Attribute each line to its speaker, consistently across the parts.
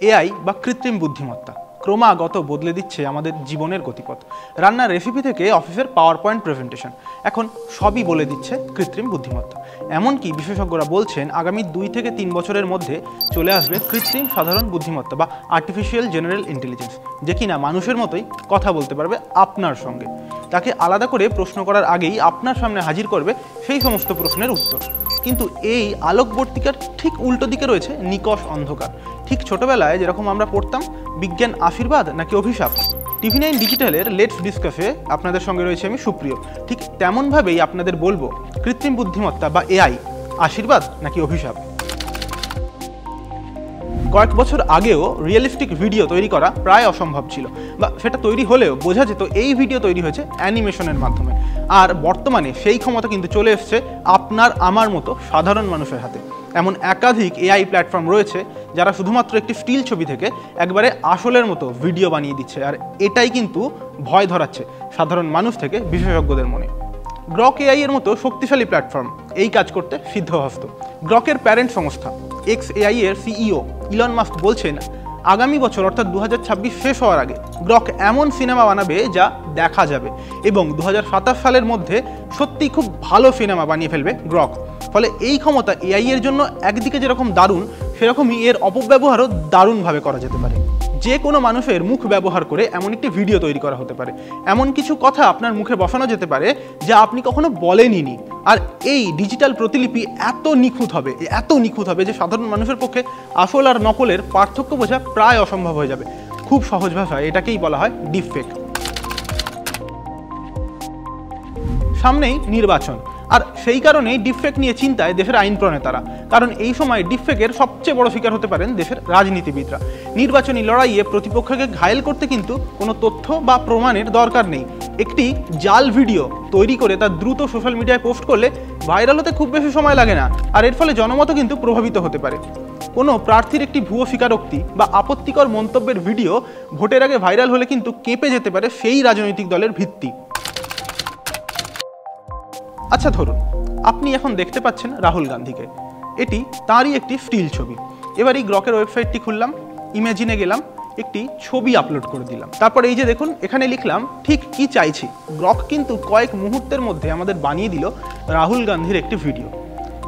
Speaker 1: AI বা কৃত্রিম বুদ্ধিমত্তা ক্রমাগত বদলে দিচ্ছে আমাদের জীবনের গতিপথ। রান্নার রেসিপি থেকে অফিসের পাওয়ার পয়েন্ট প্রেজেন্টেশন, এখন সবই বলে দিচ্ছে কৃত্রিম বুদ্ধিমত্তা। এমনকি বিশেষজ্ঞরা বলছেন আগামী 2 থেকে 3 বছরের মধ্যে চলে আসবে কৃত্রিম সাধারণ বুদ্ধিমত্তা বা আর্টিফিশিয়াল জেনারেল ইন্টেলিজেন্স, যে কিনা মানুষের মতোই কথা বলতে পারবে আপনার সঙ্গে। তাকে আলাদা করে প্রশ্ন করার আগেই আপনার সামনে হাজির করবে সেই সমস্ত প্রশ্নের উত্তর। কিন্তু এই আলোকবর্তিকার ঠিক উল্টো দিকে রয়েছে নিকষ অন্ধকার। ঠিক ছোটবেলায় যেরকম আমরা পড়তাম বিজ্ঞান আশীর্বাদ নাকি অভিশাপ, TV9 ডিজিটালের লেটস ডিসকাসে আপনাদের সঙ্গে রয়েছে আমি সুপ্রিয়। ঠিক তেমনভাবেই আপনাদের বলবো কৃত্রিম বুদ্ধিমত্তা বা এআই আশীর্বাদ নাকি অভিশাপ। কয়েক বছর আগেও রিয়েলিস্টিক ভিডিও তৈরি করা প্রায় অসম্ভব ছিল, বা সেটা তৈরি হলেও বোঝা যেত এই ভিডিও তৈরি হয়েছে অ্যানিমেশনের মাধ্যমে। আর বর্তমানে সেই ক্ষমতা কিন্তু চলে এসছে আপনার আমার মতো সাধারণ মানুষের হাতে। এমন একাধিক এআই প্ল্যাটফর্ম রয়েছে যারা শুধুমাত্র একটি স্টিল ছবি থেকে একবারে আসলের মতো ভিডিও বানিয়ে দিচ্ছে, আর এটাই কিন্তু ভয় ধরাচ্ছে সাধারণ মানুষ থেকে বিশেষজ্ঞদের মনে। গ্রক এআই এর মতো শক্তিশালী প্ল্যাটফর্ম এই কাজ করতে সিদ্ধহস্ত। গ্রকের প্যারেন্ট সংস্থা XAI এর CEO ইলন মাস্ক বলছেন আগামী বছর অর্থাৎ 2026 শেষ হওয়ার আগে গ্রক এমন সিনেমা বানাবে যা দেখা যাবে, এবং 2027 সালের মধ্যে সত্যি খুব ভালো সিনেমা বানিয়ে ফেলবে গ্রক। ফলে এই ক্ষমতা এআই এর জন্য একদিকে যেরকম দারুণ, সেরকমই এর অপব্যবহারও দারুণভাবে করা যেতে পারে। যে কোনো মানুষের মুখ ব্যবহার করে এমন একটি ভিডিও তৈরি করা হতে পারে, এমন কিছু কথা আপনার মুখে বসানো যেতে পারে যা আপনি কখনো বলেনইনি। আর এই ডিজিটাল প্রতিলিপি এত নিখুঁত হবে যে সাধারণ মানুষের পক্ষে আসল আর নকলের পার্থক্য বোঝা প্রায় অসম্ভব হয়ে যাবে। খুব সহজ ভাষায় এটাকেই বলা হয় ডিপফেক। সামনেই নির্বাচন, আর সেই কারণেই ডিপফেক নিয়ে চিন্তায় দেশের আইন প্রণেতারা, কারণ এই সময় ডিপফেকের সবচেয়ে বড় শিকার হতে পারেন দেশের রাজনীতিবিদরা। নির্বাচনী লড়াইয়ে প্রতিপক্ষকে ঘায়েল করতে কিন্তু কোনো তথ্য বা প্রমাণের দরকার নেই। একটি জাল ভিডিও তৈরি করে তা দ্রুত সোশ্যাল মিডিয়ায় পোস্ট করলে ভাইরাল হতে খুব বেশি সময় লাগে না, আর এর ফলে জনমতও কিন্তু প্রভাবিত হতে পারে। কোনো প্রার্থীর একটি ভুয়ো স্বীকারোক্তি বা আপত্তিকর মন্তব্যের ভিডিও ভোটের আগে ভাইরাল হলে কিন্তু কেঁপে যেতে পারে সেই রাজনৈতিক দলের ভিত্তি। আচ্ছা, ধরুন আপনি এখন দেখতে পাচ্ছেন রাহুল গান্ধীকে, এটি তারই একটি স্টিল ছবি। এবার এই গ্রকের ওয়েবসাইটটি খুললাম, ইমেজিনে গেলাম, একটি ছবি আপলোড করে দিলাম। তারপর এই যে দেখুন এখানে লিখলাম ঠিক কি চাইছি। গ্রক কিন্তু কয়েক মুহূর্তের মধ্যে আমাদের বানিয়ে দিল রাহুল গান্ধীর একটি ভিডিও।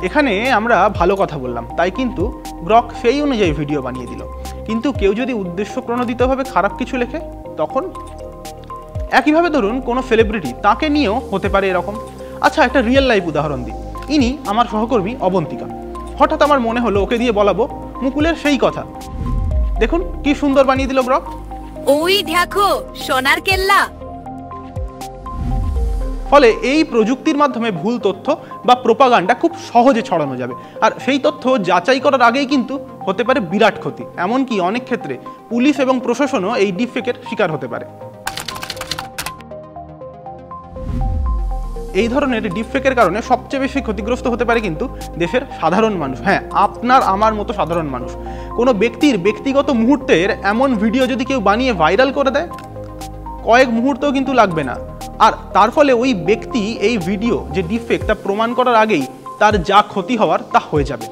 Speaker 1: এখানে আমরা ভালো কথা বললাম, তাই কিন্তু গ্রক সেই অনুযায়ী ভিডিও বানিয়ে দিল। কিন্তু কেউ যদি উদ্দেশ্যপ্রণোদিতভাবে খারাপ কিছু লেখে তখন? একইভাবে ধরুন কোনো সেলিব্রিটি, তাকে নিয়েও হতে পারে এরকম। আচ্ছা, একটা রিয়েল লাইফ উদাহরণ দিই। ইনি আমার সহকর্মী অবন্তিকা। হঠাৎ আমার মনে হলো ওকে দিয়ে বলাবো মুকুলের সেই কথা। দেখুন কি সুন্দর বানিয়ে দিল গ্রক।
Speaker 2: ওই দেখো সোনার কেল্লা।
Speaker 1: ফলে এই প্রযুক্তির মাধ্যমে ভুল তথ্য বা প্রোপাগান্ডা খুব সহজে ছড়ানো যাবে, আর সেই তথ্য যাচাই করার আগেই কিন্তু হতে পারে বিরাট ক্ষতি। এমনকি অনেক ক্ষেত্রে পুলিশ এবং প্রশাসনও এই ডিপফেকের শিকার হতে পারে। এই ধরনের ডিপফেকের কারণে সবচেয়ে বেশি ক্ষতিগ্রস্ত হতে পারে কিন্তু দেশের সাধারণ মানুষ। হ্যাঁ, আপনার আমার মতো সাধারণ মানুষ। কোনো ব্যক্তির ব্যক্তিগত মুহূর্তের এমন ভিডিও যদি কেউ বানিয়ে ভাইরাল করে দেয়, কয়েক মুহূর্তও কিন্তু লাগবে না, আর তার ফলে ওই ব্যক্তি এই ভিডিও যে ডিপফেক তা প্রমাণ করার আগেই তার যা ক্ষতি হওয়ার তা হয়ে যাবে।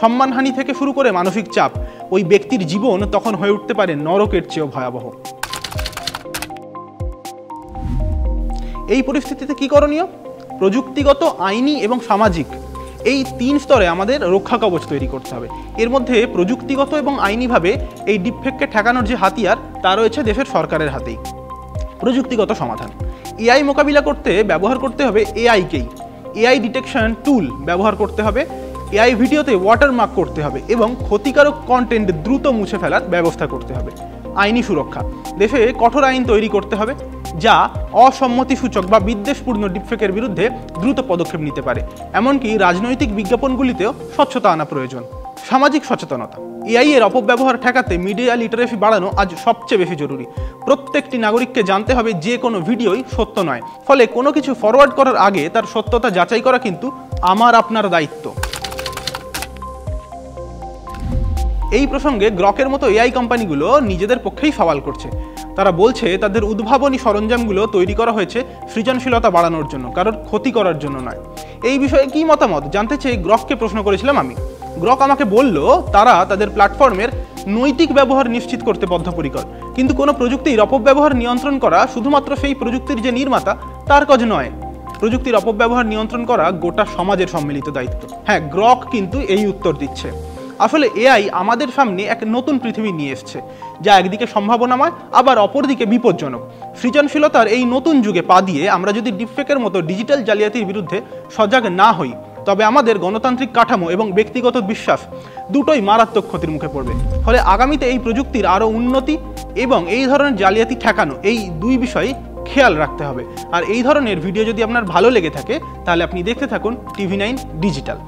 Speaker 1: সম্মানহানি থেকে শুরু করে মানসিক চাপ, ওই ব্যক্তির জীবন তখন হয়ে উঠতে পারে নরকের চেয়েও ভয়াবহ। এই পরিস্থিতিতে কি করণীয়? প্রযুক্তিগত, আইনি এবং সামাজিক এই 3 স্তরে আমাদের রক্ষা কবচ তৈরি করতে হবে। এর মধ্যে প্রযুক্তিগত এবং আইনিভাবে এই ডিপফেককে ঠেকানোর যে হাতিয়ার তা রয়েছে দেশের সরকারের হাতেই। প্রযুক্তিগত সমাধান, এআই মোকাবিলা করতে ব্যবহার করতে হবে এআইকেই। এআই ডিটেকশন টুল ব্যবহার করতে হবে, এআই ভিডিওতে ওয়াটারমার্ক করতে হবে এবং ক্ষতিকারক কন্টেন্ট দ্রুত মুছে ফেলার ব্যবস্থা করতে হবে। আইনি সুরক্ষা, দেশে কঠোর আইন তৈরি করতে হবে যা অসম্মতিসূচক বা বিদ্বেষপূর্ণ ডিপফেকের বিরুদ্ধে দ্রুত পদক্ষেপ নিতে পারে। এমনকি রাজনৈতিক বিজ্ঞাপনগুলিতেও স্বচ্ছতা আনা প্রয়োজন। সামাজিক সচেতনতা, এআই এর অপব্যবহার ঠেকাতে মিডিয়া লিটারেসি বাড়ানো আজ সবচেয়ে বেশি জরুরি। প্রত্যেকটি নাগরিককে জানতে হবে যে কোনো ভিডিওই সত্য নয়, ফলে কোনো কিছু ফরওয়ার্ড করার আগে তার সত্যতা যাচাই করা কিন্তু আমার আপনার দায়িত্ব। এই প্রসঙ্গে গ্রকের মতো এআই কোম্পানিগুলো নিজেদের পক্ষেই সওয়াল করছে। তারা বলছে তাদের উদ্ভাবনী সরঞ্জামগুলো তৈরি করা হয়েছে সৃজনশীলতা বাড়ানোর জন্য, কারোর ক্ষতি করার জন্য নয়। এই বিষয়ে কি মতামত জানতে চেয়ে গ্রককে প্রশ্ন করেছিলাম আমি। গ্রক আমাকে বলল তারা তাদের প্ল্যাটফর্মের নৈতিক ব্যবহার নিশ্চিত করতে বদ্ধপরিকর, কিন্তু কোনো প্রযুক্তির অপব্যবহার নিয়ন্ত্রণ করা শুধুমাত্র সেই প্রযুক্তির যে নির্মাতা তার কাজ নয়, প্রযুক্তির অপব্যবহার নিয়ন্ত্রণ করা গোটা সমাজের সম্মিলিত দায়িত্ব। হ্যাঁ, গ্রক কিন্তু এই উত্তর দিচ্ছে। আসলে এআই আমাদের সামনে এক নতুন পৃথিবী নিয়ে এসছে, যা একদিকে সম্ভাবনাময় আবার অপরদিকে বিপজ্জনক। সৃজনশীলতার এই নতুন যুগে পা দিয়ে আমরা যদি ডিপফেকের মতো ডিজিটাল জালিয়াতির বিরুদ্ধে সজাগ না হই, তবে আমাদের গণতান্ত্রিক কাঠামো এবং ব্যক্তিগত বিশ্বাস দুটোই মারাত্মক ক্ষতির মুখে পড়বে। ফলে আগামীতে এই প্রযুক্তির আরও উন্নতি এবং এই ধরনের জালিয়াতি ঠেকানো, এই দুই বিষয়ে খেয়াল রাখতে হবে। আর এই ধরনের ভিডিও যদি আপনার ভালো লেগে থাকে তাহলে আপনি দেখতে থাকুন TV9 ডিজিটাল।